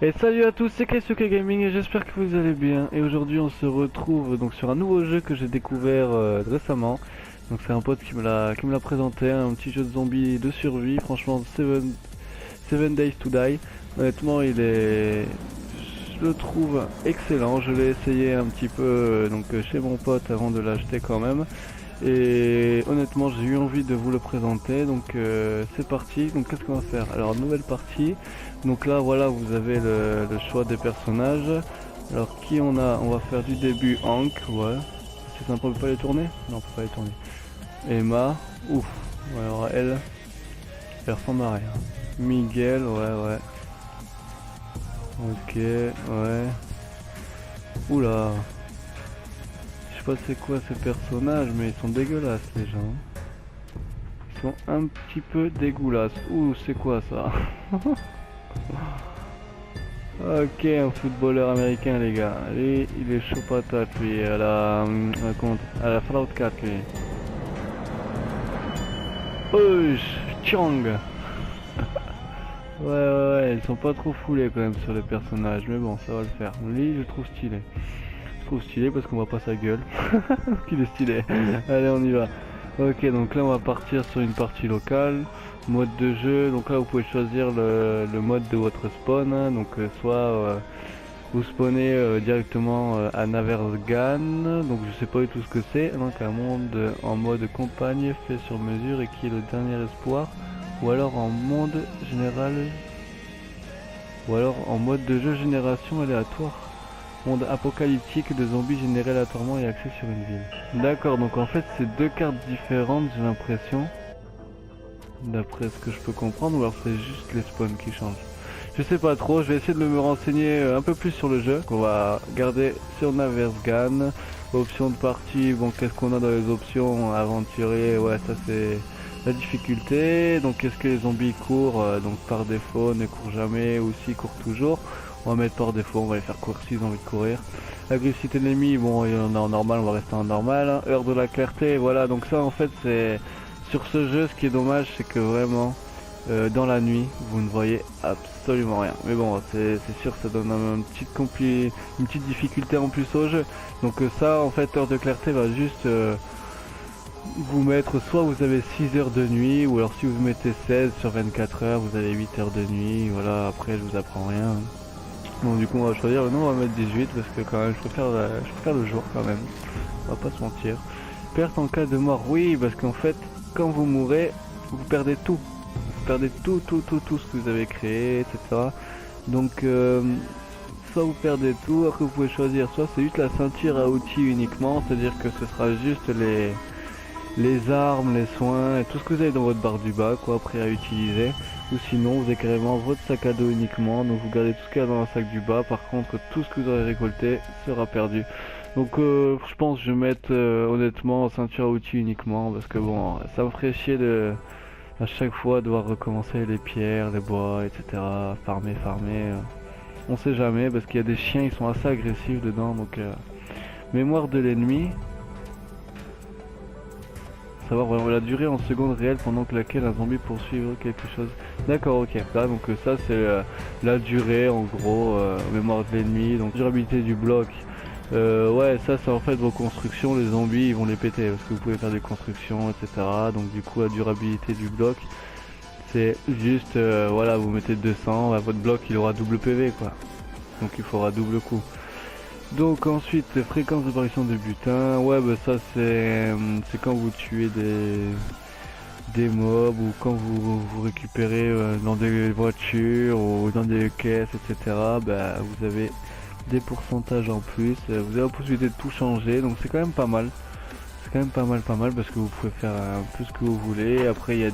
Et salut à tous, c'est Keisuke Gaming et j'espère que vous allez bien. Et aujourd'hui on se retrouve donc sur un nouveau jeu que j'ai découvert récemment. Donc c'est un pote qui me l'a présenté, un petit jeu de zombies de survie. Franchement, Seven Days to Die. Honnêtement, je le trouve excellent. Je l'ai essayé un petit peu chez mon pote avant de l'acheter quand même. Et honnêtement, j'ai eu envie de vous le présenter. Donc c'est parti. Donc qu'est-ce qu'on va faire? Alors nouvelle partie. Donc là voilà, vous avez le choix des personnages. Alors qui on a? On va faire du début Hank, ouais. C'est sympa, on peut pas les tourner? Non, on peut pas les tourner. Emma, ouf. Ouais, alors elle ressemble à rien. Miguel, ouais. Ok, ouais. Oula. Je sais pas c'est quoi ces personnages, mais ils sont dégueulasses les gens. Ils sont un petit peu dégueulasses. Ouh, c'est quoi ça? Ok, un footballeur américain les gars. Lui, il est chaud patate lui, à la Fallout 4 lui. Oh, Chang. Ouais, ils sont pas trop foulés quand même sur les personnages, mais bon, ça va le faire. Lui, je le trouve stylé. Je trouve stylé parce qu'on voit pas sa gueule. Qu'il est stylé. Allez, on y va. Ok, donc là, on va partir sur une partie locale. Mode de jeu, donc là, vous pouvez choisir le mode de votre spawn. Hein. Donc, soit vous spawnez directement à Naversgan. Donc, je sais pas du tout ce que c'est. Donc, un monde en mode campagne fait sur mesure et qui est le dernier espoir. Ou alors en monde général. Ou alors en mode de jeu génération aléatoire. Monde apocalyptique de zombies générés aléatoirement et axé sur une ville. D'accord, donc en fait c'est deux cartes différentes, j'ai l'impression. D'après ce que je peux comprendre, ou alors c'est juste les spawns qui changent. Je sais pas trop, je vais essayer de me renseigner un peu plus sur le jeu, qu'on va garder sur Naversgan. Options de partie, bon qu'est-ce qu'on a dans les options? Aventurier, ouais ça c'est la difficulté. Donc est-ce que les zombies courent? Donc par défaut, ne courent jamais, ou s'ils courent toujours. On va mettre par défaut, on va les faire courir s'ils ont envie de courir. Agressivité de l'ennemi, bon il y en a en normal, on va rester en normal. Heure de la clarté, voilà, donc ça en fait c'est... Sur ce jeu, ce qui est dommage, c'est que vraiment, dans la nuit, vous ne voyez absolument rien. Mais bon, c'est sûr, ça donne une petite difficulté en plus au jeu. Donc ça, en fait, heure de clarté va juste vous mettre, soit vous avez 6 heures de nuit, ou alors si vous mettez 16 sur 24 heures, vous avez 8 heures de nuit. Voilà, après, je vous apprends rien. Bon, du coup, on va choisir, non, on va mettre 18, parce que quand même, je préfère le jour quand même. On va pas se mentir. Perte en cas de mort, oui, parce qu'en fait, quand vous mourrez, vous perdez tout. Vous perdez tout ce que vous avez créé, etc. Donc, soit vous perdez tout, après vous pouvez choisir, soit c'est juste la ceinture à outils uniquement, c'est-à-dire que ce sera juste les armes, les soins, et tout ce que vous avez dans votre barre du bas, quoi, après à utiliser. Ou sinon, vous avez carrément votre sac à dos uniquement, donc vous gardez tout ce qu'il y a dans le sac du bas, par contre, tout ce que vous aurez récolté sera perdu. Donc je pense que je vais mettre honnêtement ceinture à outils uniquement parce que bon ça me ferait chier de à chaque fois devoir recommencer les pierres, les bois, etc. Farmer. On sait jamais parce qu'il y a des chiens, ils sont assez agressifs dedans donc mémoire de l'ennemi. Savoir vraiment la durée en secondes réelles pendant que laquelle un zombie poursuit quelque chose. D'accord, ok. Là, donc ça c'est la durée en gros, mémoire de l'ennemi, donc durabilité du bloc. Ouais, ça c'est en fait vos constructions, les zombies ils vont les péter parce que vous pouvez faire des constructions, etc. Donc du coup la durabilité du bloc, c'est juste, voilà, vous mettez 200, bah, votre bloc il aura double PV quoi. Donc il faudra double coup. Donc ensuite, fréquence d'apparition de butin, ouais bah ça c'est quand vous tuez des mobs ou quand vous récupérez dans des voitures ou dans des caisses, etc. Bah vous avez des pourcentages en plus, vous avez la possibilité de tout changer, donc c'est quand même pas mal. C'est quand même pas mal parce que vous pouvez faire un peu ce que vous voulez. Après il y a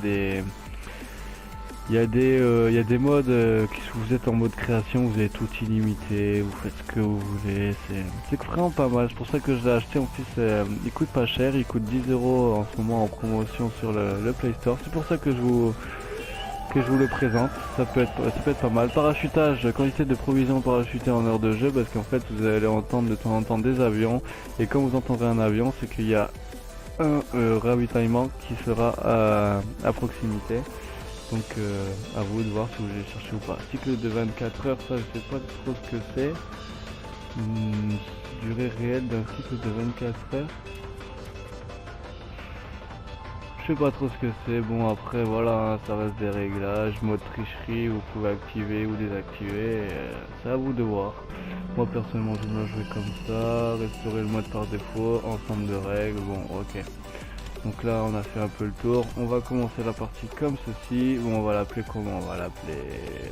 il y a des modes qui si vous êtes en mode création, vous avez tout illimité, vous faites ce que vous voulez, c'est vraiment pas mal. C'est pour ça que je l'ai acheté. En plus il coûte pas cher, il coûte 10 € en ce moment en promotion sur le Play Store. C'est pour ça que je vous le présente, ça peut être pas mal. Parachutage, quantité de provisions parachutées en heure de jeu, parce qu'en fait vous allez entendre de temps en temps des avions, et quand vous entendrez un avion, c'est qu'il y a un ravitaillement qui sera à proximité. Donc à vous de voir si vous voulez chercher ou pas. Cycle de 24 heures, ça je sais pas trop ce que c'est. Durée réelle d'un cycle de 24 heures. Je sais pas trop ce que c'est. Bon après voilà, ça reste des réglages, mode tricherie, vous pouvez activer ou désactiver. C'est à vous de voir. Moi personnellement je vais jouer comme ça, restaurer le mode par défaut, ensemble de règles, bon ok. Donc là on a fait un peu le tour, on va commencer la partie comme ceci. Bon on va l'appeler comment? On va l'appeler,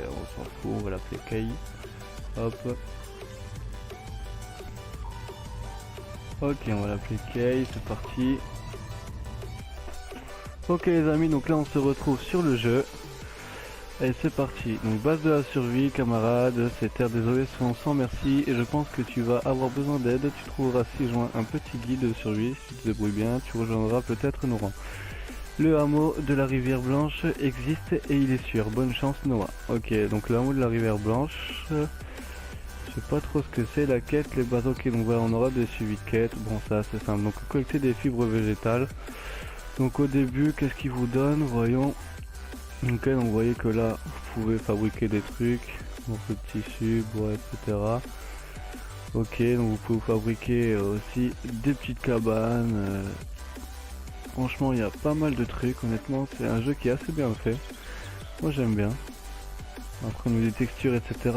on s'en fout, on va l'appeler Kai. Hop. Ok, on va l'appeler Kai, c'est parti. Ok les amis, donc là on se retrouve sur le jeu. Et c'est parti. Donc base de la survie, camarade, c'est terre désolé sont sans merci et je pense que tu vas avoir besoin d'aide. Tu trouveras ci-joint un petit guide de survie, si tu te débrouilles bien, tu rejoindras peut-être nos rangs. Le hameau de la rivière blanche existe et il est sûr. Bonne chance Noah. Ok, donc le hameau de la rivière blanche, je sais pas trop ce que c'est, la quête, les bases. Ok, donc voilà, on aura des suivis de quête. Bon ça c'est simple, donc collecter des fibres végétales. Donc au début, qu'est-ce qu'il vous donne? Voyons. Ok, donc vous voyez que là vous pouvez fabriquer des trucs, morceaux de tissu, bois, etc. Ok, donc vous pouvez fabriquer aussi des petites cabanes. Franchement il y a pas mal de trucs, honnêtement c'est un jeu qui est assez bien fait. Moi j'aime bien. Après nous des textures etc.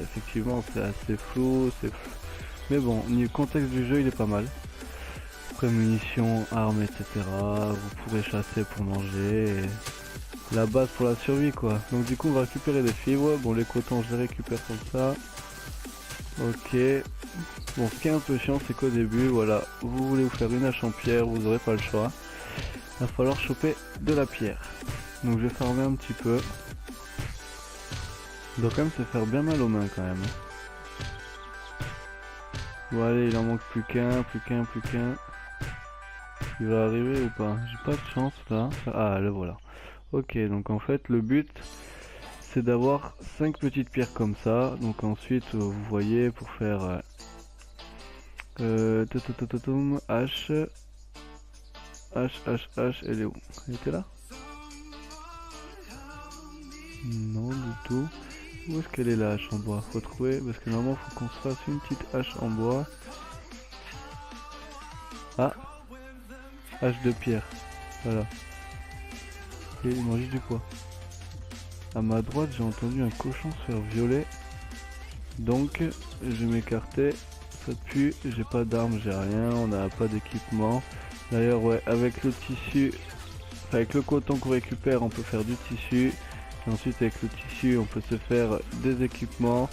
Effectivement c'est assez flou, mais bon, le contexte du jeu il est pas mal. Après munitions, armes etc. Vous pourrez chasser pour manger. La base pour la survie quoi. Donc du coup on va récupérer des fibres. Bon les cotons je les récupère comme ça. Ok. Bon ce qui est un peu chiant c'est qu'au début voilà, vous voulez vous faire une hache en pierre, vous n'aurez pas le choix. Il va falloir choper de la pierre. Donc je vais farmer un petit peu. Il doit quand même se faire bien mal aux mains quand même. Bon allez il en manque plus qu'un. Il va arriver ou pas? J'ai pas de chance là. Ah le voilà. Ok, donc en fait le but c'est d'avoir 5 petites pierres comme ça. Donc ensuite vous voyez pour faire H, elle est où? Elle était là? Non du tout. Où est-ce qu'elle est la hache en bois? Faut trouver parce que normalement faut qu'on se fasse une petite hache en bois. Ah, hache de pierre. Voilà. Et il mange du poids. À ma droite, j'ai entendu un cochon se faire violer. Donc, je vais m'écarter. Ça pue, j'ai pas d'armes, j'ai rien, on n'a pas d'équipement. D'ailleurs, ouais, avec le tissu, avec le coton qu'on récupère, on peut faire du tissu. Et ensuite, avec le tissu, on peut se faire des équipements.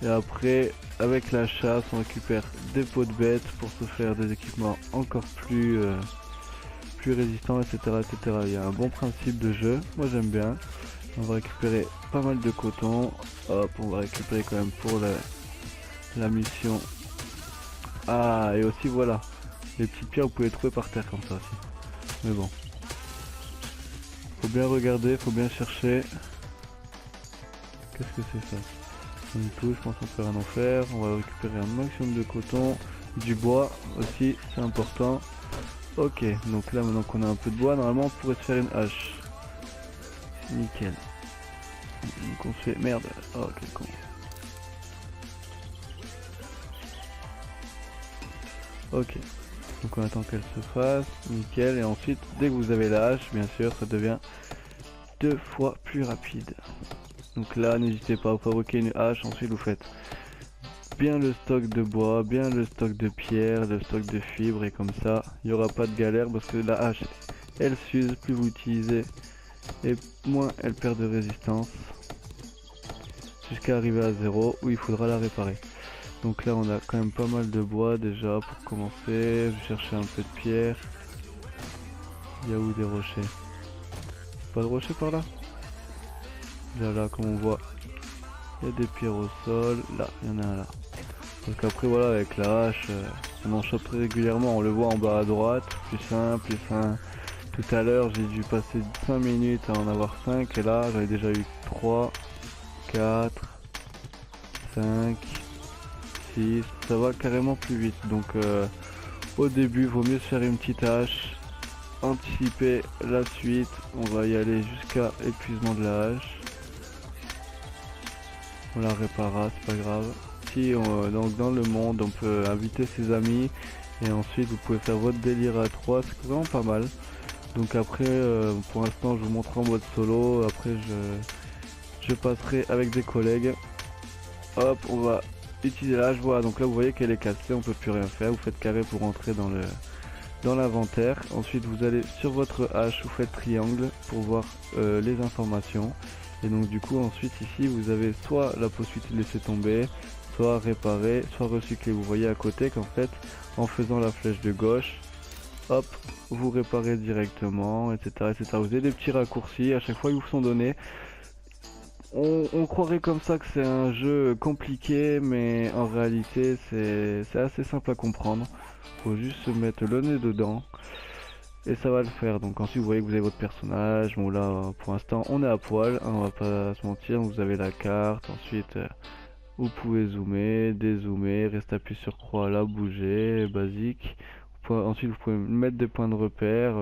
Et après, avec la chasse, on récupère des peaux de bêtes pour se faire des équipements encore plus résistants, etc., etc. Il y a un bon principe de jeu, moi j'aime bien. On va récupérer pas mal de coton. Hop, on va récupérer quand même pour la mission. Ah, et aussi voilà, les petites pierres vous pouvez les trouver par terre comme ça aussi. Mais bon, faut bien regarder, faut bien chercher. Qu'est-ce que c'est ça? Une touche, je pense qu'on peut rien en faire. On va récupérer un maximum de coton, du bois aussi, c'est important. Ok, donc là maintenant qu'on a un peu de bois, normalement on pourrait se faire une hache. Nickel. Donc on se fait... Merde. Oh quel con. Ok. Donc on attend qu'elle se fasse. Nickel. Et ensuite, dès que vous avez la hache, bien sûr, ça devient 2 fois plus rapide. Donc là, n'hésitez pas à fabriquer une hache. Ensuite, vous faites bien le stock de bois, bien le stock de pierre, le stock de fibres. Et comme ça, il n'y aura pas de galère parce que la hache, elle s'use. Plus vous utilisez et moins elle perd de résistance. Jusqu'à arriver à 0 où il faudra la réparer. Donc là on a quand même pas mal de bois déjà pour commencer. Je vais chercher un peu de pierre. Il y a où des rochers? Pas de rochers par là? Là comme on voit, il y a des pierres au sol. Là, il y en a un là. Donc après voilà, avec la hache, on en chope très régulièrement. On le voit en bas à droite. Plus simple. Tout à l'heure j'ai dû passer 5 minutes à en avoir 5. Et là j'avais déjà eu 3, 4, 5, 6, ça va carrément plus vite. Donc au début vaut mieux se faire une petite hache anticiper la suite. On va y aller jusqu'à épuisement de la hache. On la réparera, c'est pas grave. Donc dans le monde, on peut inviter ses amis et ensuite vous pouvez faire votre délire à 3, c'est vraiment pas mal. Donc après, pour l'instant, je vous montre en mode solo. Après, je passerai avec des collègues. Hop, on va utiliser la hache. Voilà, donc là vous voyez qu'elle est cassée, on peut plus rien faire. Vous faites carré pour entrer dans l'inventaire. Ensuite vous allez sur votre hache, vous faites triangle pour voir les informations. Et donc du coup ensuite ici vous avez soit la possibilité de laisser tomber, soit réparer, soit recycler. Vous voyez à côté qu'en fait en faisant la flèche de gauche, hop, vous réparez directement, etc., etc. Vous avez des petits raccourcis, à chaque fois ils vous sont donnés. On croirait comme ça que c'est un jeu compliqué, mais en réalité c'est assez simple à comprendre. Faut juste se mettre le nez dedans et ça va le faire. Donc ensuite vous voyez que vous avez votre personnage. Bon là pour l'instant on est à poil, hein, on va pas se mentir. Vous avez la carte, ensuite vous pouvez zoomer, dézoomer, rester appuyé sur croix là, bouger, basique. Ensuite vous pouvez mettre des points de repère.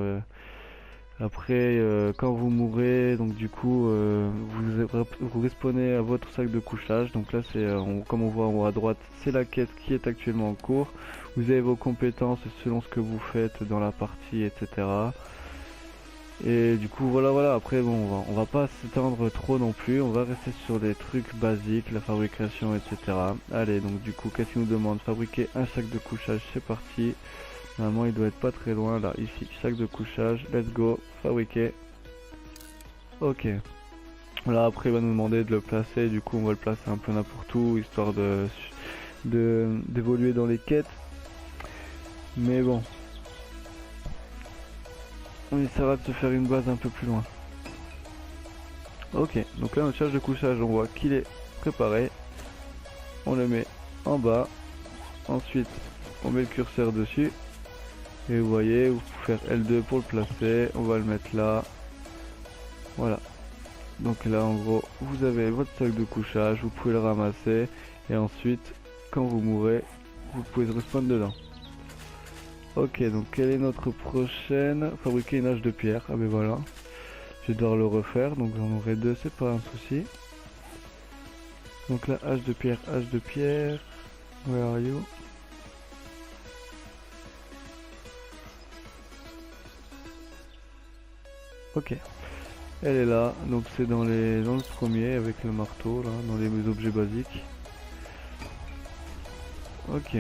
Après, quand vous mourrez, donc du coup, vous respawnez à votre sac de couchage. Donc là, c'est comme on voit en haut à droite, c'est la quête qui est actuellement en cours. Vous avez vos compétences selon ce que vous faites dans la partie, etc. Et du coup, voilà. Après, bon, on va pas s'étendre trop non plus. On va rester sur des trucs basiques, la fabrication, etc. Allez, donc du coup, qu'est-ce qu'il nous demande? Fabriquer un sac de couchage, c'est parti. Normalement il doit être pas très loin là, ici, sac de couchage, let's go, fabriquer. Ok. Là après il va nous demander de le placer, du coup on va le placer un peu n'importe où, histoire d'évoluer dans les quêtes. Mais bon. On essaiera de se faire une base un peu plus loin. Ok, donc là notre sac de couchage on voit qu'il est préparé. On le met en bas. Ensuite on met le curseur dessus. Et vous voyez, vous pouvez faire L2 pour le placer, on va le mettre là. Voilà. Donc là en gros, vous avez votre sac de couchage, vous pouvez le ramasser. Et ensuite, quand vous mourrez, vous pouvez respawn dedans. Ok, donc quelle est notre prochaine? Fabriquer une hache de pierre. Ah ben voilà. Je vais devoir le refaire, donc j'en aurai deux, c'est pas un souci. Donc la hache de pierre, where are you? Ok, elle est là, donc c'est dans le premier avec le marteau là, dans les objets basiques. Ok,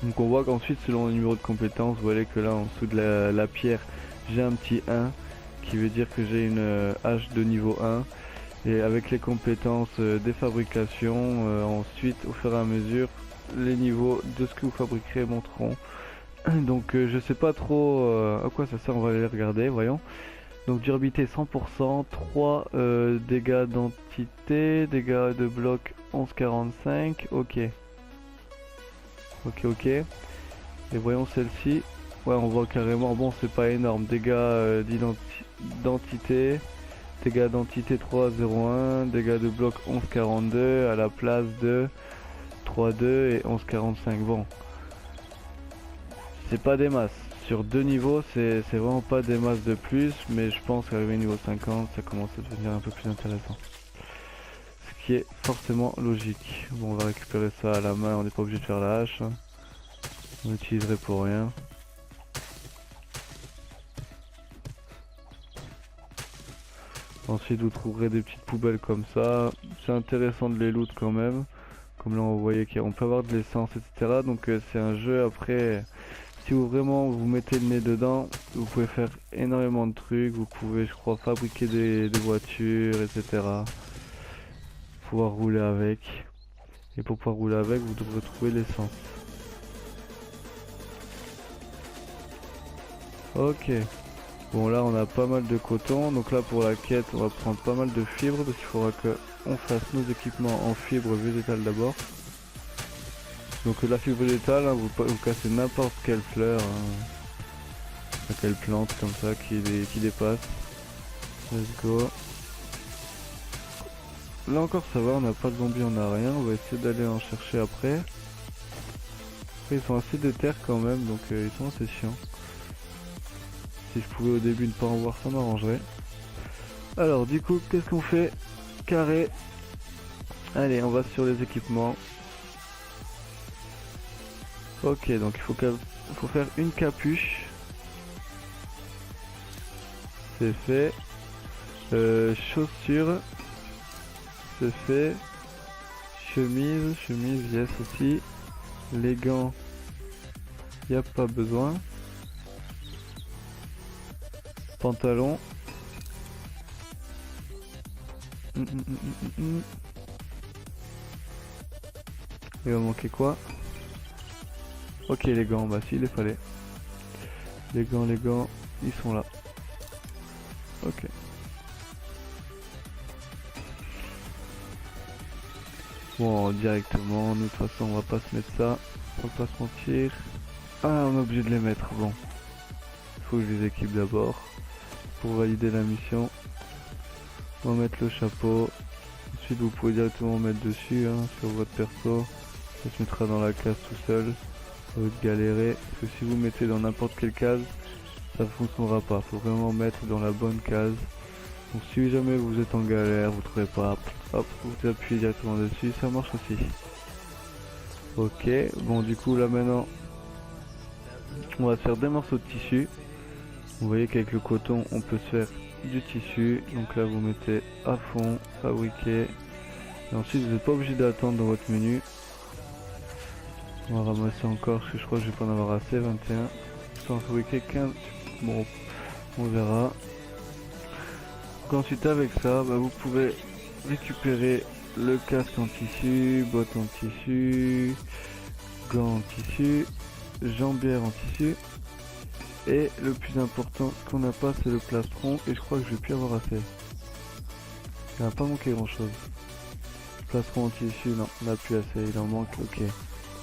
donc on voit qu'ensuite selon le numéro de compétence, vous voyez que là en dessous de la pierre, j'ai un petit 1 qui veut dire que j'ai une hache de niveau 1. Et avec les compétences des fabrications, ensuite au fur et à mesure, les niveaux de ce que vous fabriquerez monteront. Donc je sais pas trop à quoi ça sert, on va aller regarder, voyons. Donc durabilité 100%, 3 dégâts d'entité, dégâts de bloc 11,45, ok. Ok. Et voyons celle-ci. Ouais, on voit carrément, bon c'est pas énorme, dégâts d'entité, dégâts d'entité 3,01, dégâts de bloc 11,42 à la place de 3,2 et 11,45, bon. C'est pas des masses. Sur deux niveaux, c'est vraiment pas des masses de plus, mais je pense qu'arriver au niveau 50, ça commence à devenir un peu plus intéressant. Ce qui est forcément logique. Bon, on va récupérer ça à la main, on n'est pas obligé de faire la hache. Hein. On l'utiliserait pour rien. Ensuite, vous trouverez des petites poubelles comme ça. C'est intéressant de les loot quand même. Comme là, on voyait qu'on peut avoir de l'essence, etc. Donc c'est un jeu après... Si vous vraiment vous mettez le nez dedans, vous pouvez faire énormément de trucs, vous pouvez je crois fabriquer des voitures, etc. Pouvoir rouler avec. Et pour pouvoir rouler avec, vous devrez trouver l'essence. Ok. Bon là on a pas mal de coton, donc là pour la quête on va prendre pas mal de fibres parce qu'il faudra qu'on fasse nos équipements en fibres végétales d'abord. Donc la fibre végétale, hein, vous cassez n'importe quelle fleur, hein, quelle plante comme ça qui dépasse. Let's go. Là encore ça va, on n'a pas de zombies, on n'a rien, on va essayer d'aller en chercher après. Après ils sont assez déter quand même, donc ils sont assez chiants. Si je pouvais au début ne pas en voir, ça m'arrangerait. Alors du coup, qu'est-ce qu'on fait? Carré. Allez, on va sur les équipements. Ok, donc il faut faire une capuche. C'est fait. Chaussures. C'est fait. Chemise, yes aussi. Les gants, y a pas besoin. Pantalon. Il va manquer quoi? Ok, les gants, bah si, il les fallait. Les gants, ils sont là. Ok. Bon, directement, nous de toute façon on va pas se mettre ça, on va pas se mentir. Ah, on est obligé de les mettre, bon. Il faut que je les équipe d'abord pour valider la mission. On va mettre le chapeau. Ensuite vous pouvez directement mettre dessus hein, sur votre perso. Ça se mettra dans la case tout seul. Ça va galérer. Parce que si vous mettez dans n'importe quelle case, ça ne fonctionnera pas. Il faut vraiment mettre dans la bonne case. Donc si jamais vous êtes en galère, vous trouvez pas, hop, vous appuyez directement dessus, ça marche aussi. Ok, bon du coup là maintenant, on va faire des morceaux de tissu. Vous voyez qu'avec le coton, on peut se faire du tissu. Donc là vous mettez à fond, fabriquer. Et ensuite vous n'êtes pas obligé d'attendre dans votre menu. On va ramasser encore, parce que je crois que je vais pas en avoir assez, 21. Je peux en fabriquer 15, bon, on verra. Donc ensuite avec ça, bah, vous pouvez récupérer le casque en tissu, bottes en tissu, gants en tissu, jambières en tissu. Et le plus important qu'on n'a pas, c'est le plastron, et je crois que je vais plus avoir assez. Il n'a pas manqué grand chose. Plastron en tissu, non, on n'a plus assez, il en manque, ok.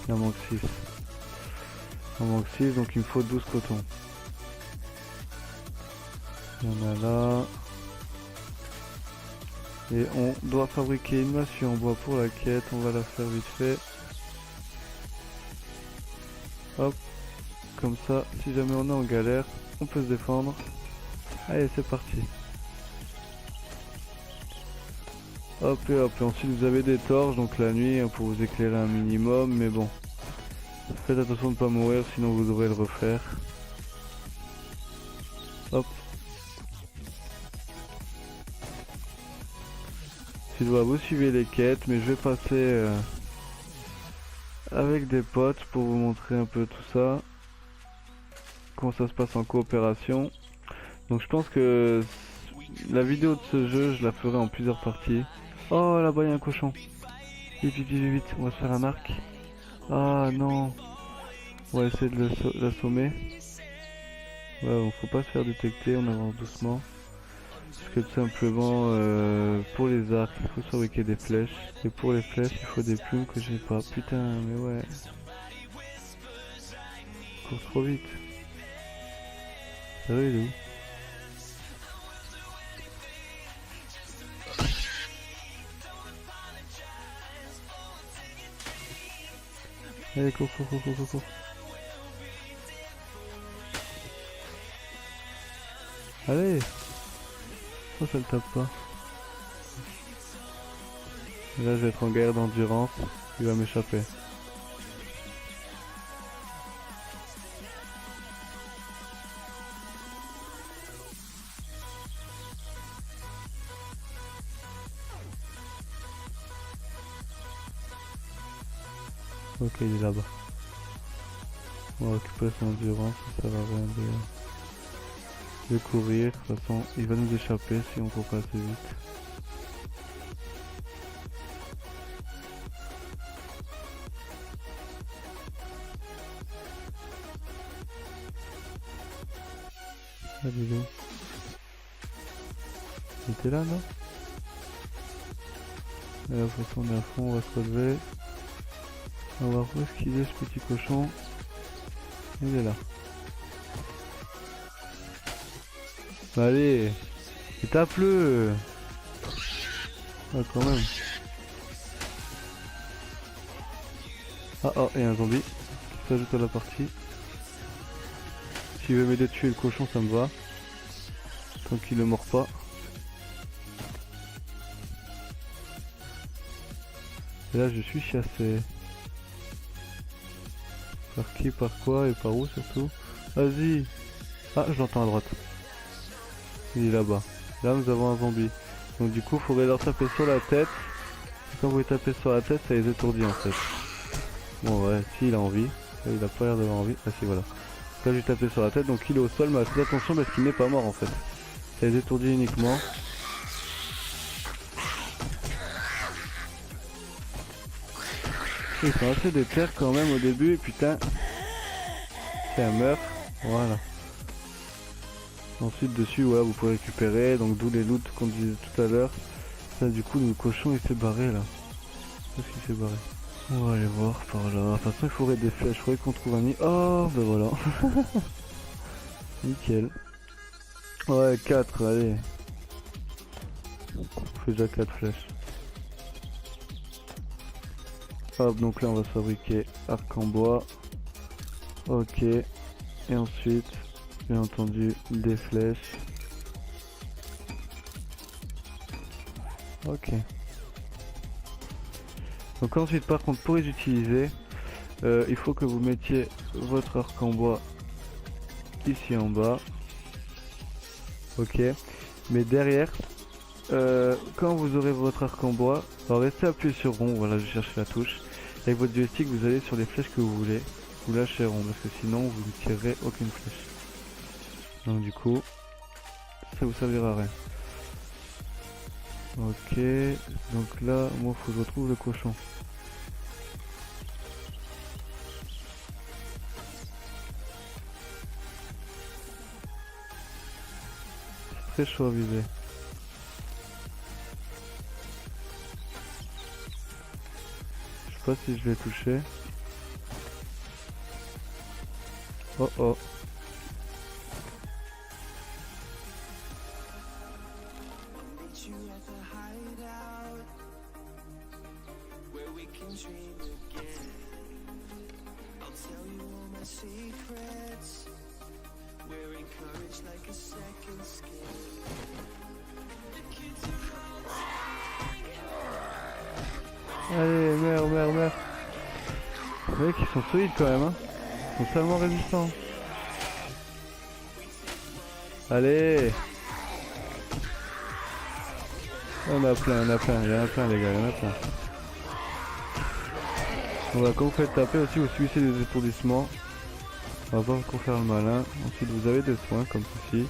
Il en manque 6. Il en manque 6, donc il me faut 12 cotons. Il y en a là. Et on doit fabriquer une massue en bois pour la quête, on va la faire vite fait. Hop, comme ça, si jamais on est en galère, on peut se défendre. Allez, c'est parti. Hop et hop, et ensuite vous avez des torches, donc la nuit, hein, pour vous éclairer un minimum, mais bon. Faites attention de ne pas mourir, sinon vous devrez le refaire. Hop. Si vous suivez les quêtes, mais je vais passer avec des potes pour vous montrer un peu tout ça. Comment ça se passe en coopération. Donc je pense que la vidéo de ce jeu, je la ferai en plusieurs parties. Oh là-bas il y a un cochon. Vite, vite, vite, vite, on va se faire un arc. Ah non. On va essayer de l'assommer. Ouais, bon, faut pas se faire détecter, on avance doucement. Parce que tout simplement, pour les arcs, il faut fabriquer des flèches. Et pour les flèches, il faut des plumes que j'ai pas. Putain, mais ouais. Je cours trop vite. Sérieux, il est où? Allez, cours, cours, cours, cours, cours. Allez! Pourquoi ça le tape pas? Là, je vais être en guerre d'endurance. Il va m'échapper. Ok, il est là-bas. On va récupérer son endurance, ça va rien de courir. De toute façon, il va nous échapper si on court pas assez vite. Ah, il est où? Il était là, non? Et là, de toute façon, on est à fond, on va se relever. On va voir où est-ce qu'il est, ce petit cochon. Il est là. Allez, et tape-le. Ah, quand même. Ah, oh, il y a un zombie qui s'ajoute à la partie. S'il veut m'aider à tuer le cochon, ça me va. Tant qu'il ne mord pas. Et là je suis chassé. Par qui, par quoi et par où surtout? Vas-y. Ah, je l'entends à droite. Il est là-bas. Là nous avons un zombie. Donc du coup il faudrait leur taper sur la tête. Et quand vous les tapez sur la tête ça les étourdit en fait. Bon ouais, si il a envie. Là, il a pas l'air d'avoir envie. Ah si voilà. Là je lui taper sur la tête donc il est au sol mais faites attention parce qu'il n'est pas mort en fait. Ça les étourdit uniquement. Ils sont assez déter quand même au début et putain. C'est un meurtre. Voilà. Ensuite dessus ouais vous pouvez récupérer donc d'où les loots qu'on disait tout à l'heure. Là du coup le cochon il s'est barré là. Qu'est-ce qu'il s'est barré? On va aller voir par là. De toute façon il faudrait des flèches, il faudrait qu'on trouve un nid. Oh ben voilà. Nickel. Ouais 4 allez. On fait déjà 4 flèches. Hop donc là on va se fabriquer arc en bois. Ok. Et ensuite bien entendu des flèches. Ok. Donc ensuite par contre pour les utiliser, il faut que vous mettiez votre arc en bois ici en bas. Ok. Mais derrière, quand vous aurez votre arc en bois, alors restez appuyé sur rond, voilà je cherche la touche. Avec votre joystick vous allez sur les flèches que vous voulez. Vous lâchez rond parce que sinon vous ne tirerez aucune flèche. Donc du coup, ça vous servira à rien. Ok, donc là, moi faut que je retrouve le cochon. C'est très chaud à viser. Je sais pas si je l'ai touché. Oh oh. Allez, meurs, meurs, meurs. Vous voyez qu'ils sont solides quand même, hein. Ils sont tellement résistants. Allez. On a plein, il y en a plein les gars, il y en a plein. On va quand vous faites taper aussi, vous subissez des étourdissements. On va pas encore faire le malin. Ensuite vous avez des soins comme ceci.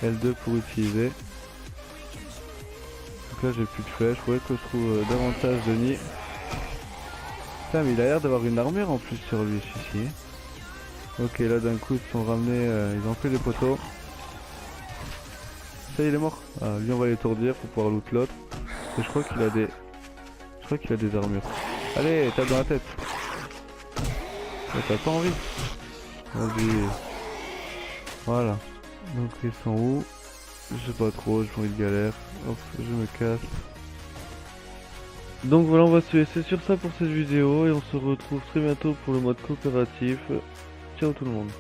L2 pour utiliser. Donc là j'ai plus de flèches, il faudrait que je trouve davantage de nids. Putain mais il a l'air d'avoir une armure en plus sur lui celui-ci. Ok là d'un coup ils sont ramenés, ils ont fait les poteaux. Ça il est mort. Ah, lui on va l'étourdir pour pouvoir loot l'autre. Et je crois qu'il a des... Je crois qu'il a des armures. Allez, tape dans la tête. T'as pas envie. Vas-y. Voilà. Donc ils sont où? Je sais pas trop, j'ai envie de galère. Hop, je me casse. Donc voilà, on va se laisser sur ça pour cette vidéo et on se retrouve très bientôt pour le mode coopératif. Ciao tout le monde.